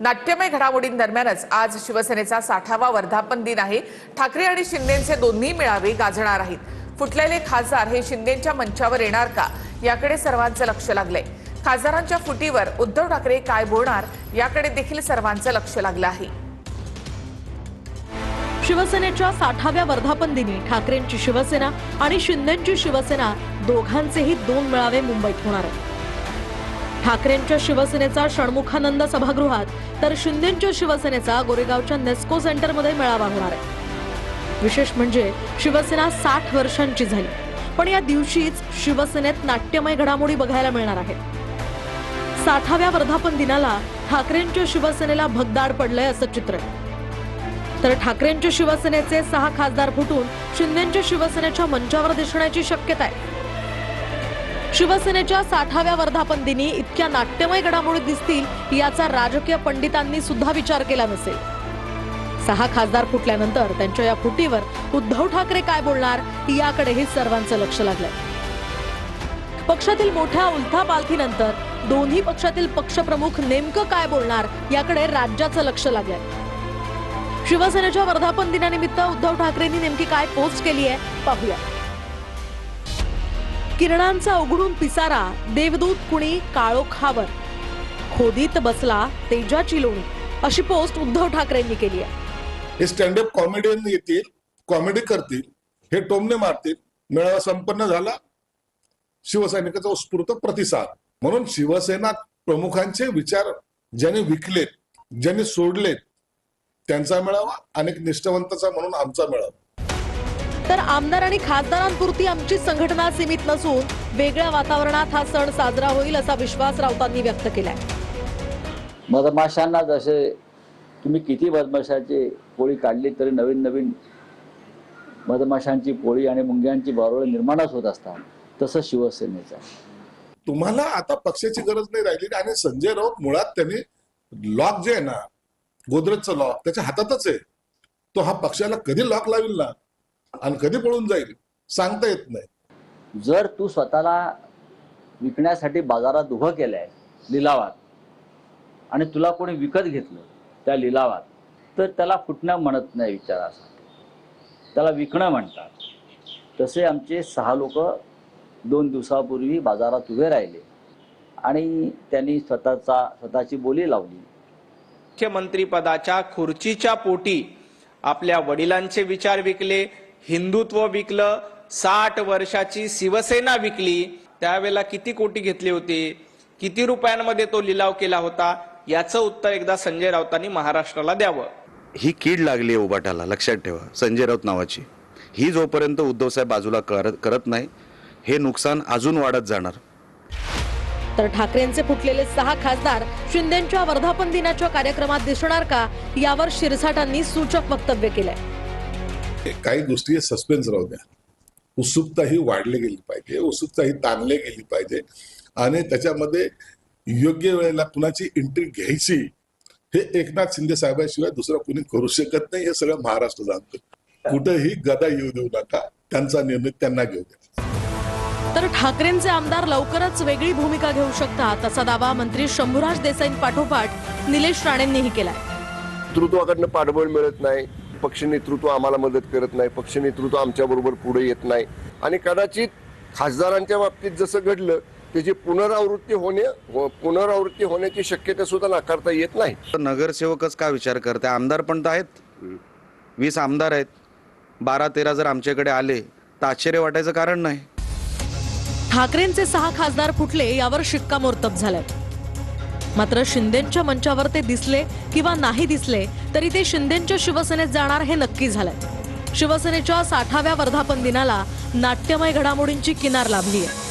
नाट्यमय घडामोडींदरम्यानच आज शिवसेनेचा 60वा वर्धापन दिन आहे। ठाकरे आणि शिंदेंचे दोन्ही मेळावे गाजणार आहेत। फुटलेले खासदार हे शिंदेंच्या मंचावर येणार का याकडे सर्वांचं लक्ष लागलंय। खासदारांच्या फुटीवर उद्धव ठाकरे काय बोलणार याकडे देखील सर्वांचं लक्ष लागलं आहे। शिवसेनेच्या 60व्या वर्धापन दिनी ठाकरेंची शिवसेना आणि शिंदेंची शिवसेना दोघांचेही दोन मेळावे मुंबईत होणार आहेत। ठाकरेंच्या शिवसेनेचा षण्मुखानंद सभागृहात तर शिंदेंच्या शिवसेनेचा गोरेगावच्या नेस्को सेंटरमध्ये मेळावा होणार आहे। विशेष म्हणजे शिवसेना 60 वर्षांची झाली, पण या दिवशीच शिवसेनेत नाट्यमय घडामोडी बघायला मिळणार आहेत। 60व्या वर्धापन दिनाला ठाकरेंच्या शिवसेनेला भगदाड पडलंय असं चित्र आहे। तर ठाकरेंच्या शिवसेनेचे 6 खासदार फुटून शिंदेंच्या शिवसेनेच्या मंचावर दिसण्याची शक्यता आहे। शिवसेनेच्या 60व्या वर्धापन दिनी इतक्या नाट्यमय घडामोडी दिसतील याचा राजकीय पंडितांनी सुद्धा विचार केला नसेल। 6 खासदार फुटल्यानंतर त्यांच्या या फुटीवर उद्धव ठाकरे काय बोलणार याकडेही सर्वांचं लक्ष लागलंय। पक्षातील मोठ्या उलथापालथीनंतर दोन्ही पक्षातील पक्षप्रमुख नेमकं काय बोलणार याकडे राज्याचं लक्ष लागलंय। शिवसेनेच्या वर्धापन दिनानिमित्त उद्धव ठाकरेंनी नेमकी काय पोस्ट केली आहे पाहूया। किरणांचा उघडून पिसारा, देवदूत कुणी काळोखावर, खोदीत बसला तेजाची लोणी, अशी पोस्ट उद्धव ठाकरेंनी केली आहे। हे स्टँड अप कॉमेडियन येतील, कॉमेडी करतील, हे टोमणे मारतील, मेळावा संपन्न झाला, शिवसैनिकाचा उत्स्फूर्त प्रतिसाद। म्हणून शिवसेना प्रमुखांचे विचार ज्यांनी विकलेत, ज्यांनी सोडलेत, त्यांचा मेळावा अनेक निष्ठावंताचा म्हणून आमचा मेळावा। तर आमदार आणि खासदारांपुरती आमची संघटना सीमित नसून वेगळ्या वातावरणात हा सण साजरा होईल असा विश्वास राऊतांनी व्यक्त केलाय। मधमाशांना जसे तुम्ही किती मधमाशाची पोळी काढली तरी नवीन नवीन मधमाशांची पोळी आणि मुंग्यांची बारोळी निर्माणच होत असतात, तसं शिवसेनेचं तुम्हाला आता पक्षाची गरज नाही राहिली। आणि संजय राऊत मुळात त्यांनी लॉक जे आहे ना, गोदरेजचं लॉक त्याच्या हातातच आहे। तो हा पक्षाला कधी लॉक लावेल ना आणि कधी पळून जाईल सांगता येत नाही। जर तू स्वतःला विकण्यासाठी बाजारात उभं केलंय लिलावात आणि तुला कोणी विकत घेतलं त्या लिलावात, तर त्याला फुटणं म्हणत नाही विचारासाठी, त्याला विकणं म्हणतात। तसे आमचे 6 लोक 2 दिवसापूर्वी बाजारात उभे राहिले आणि त्यांनी स्वतःची बोली लावली। मुख्यमंत्री पदाच्या खुर्चीच्या पोटी आपल्या वडिलांचे विचार विकले, हिंदुत्व विकलं, 60 वर्षाची शिवसेना विकली। त्यावेळेला किती कोटी घेतले होते, किती रुपयांमध्ये तो लिलाव केला होता, याचं उत्तर एकदा संजय राऊतांनी महाराष्ट्राला द्यावं। ही कीड लागली आहे उबाटाला, लक्षात ठेवा, संजय राऊत नावाची। ही जोपर्यंत उद्धव साहेब बाजूला करत नाही, हे नुकसान अजून वाढत जाणार। तर ठाकरेंचे फुटलेले 6 खासदार शिंदेंच्या वर्धापन दिनाच्या कार्यक्रमात दिसणार का यावर शिरसाटांनी सूचक वक्तव्य केलंय। काही गोष्टी सस्पेन्स राहू द्या, उत्सुकता ही वाढली गेली पाहिजे, उत्सुकता ही ताणली गेली पाहिजे आणि त्याच्यामध्ये योग्य वेळेला कुणाची एंट्री घ्यायची हे एकनाथ शिंदे साहेबांशिवाय दुसरा कोणी करू शकत नाही। हे सगळं महाराष्ट्र जाणतं। कुठेही गदा येऊ देऊ नका, त्यांचा निर्णय त्यांना घेऊ द्या। तर ठाकरेंचे आमदार लवकरच वेगळी भूमिका घेऊ शकतात असा दावा मंत्री शंभूराज देसाईंपाठोपाठ निलेश राणेंनीही केलाय। नेतृत्वाकडनं पाठबळ मिळत नाही, पक्ष नेतृत्व आम्हाला मदत करत नाही, पक्ष नेतृत्व आमच्या बरोबर पुढे येत नाही आणि कदाचित खासदारांच्या बाबतीत जसं घडलं त्याची पुनरावृत्ती होण्याची शक्यता सुद्धा नाकारता येत नाही। नगरसेवकच का विचार करते, आमदार पण तर आहेत, 20 आमदार आहेत, 12-13 जर आमच्याकडे आले तर आश्चर्य वाटायचं कारण नाही। ठाकरेंचे 6 खासदार फुटले यावर शिक्कामोर्तब झालंय। मात्र शिंदेंच्या मंचावर ते दिसले किंवा नाही दिसले तरी ते शिंदेंच्या शिवसेनेत जाणार हे नक्की झालंय। शिवसेनेच्या 60व्या वर्धापन दिनाला नाट्यमय घडामोडींची किनार लाभली आहे।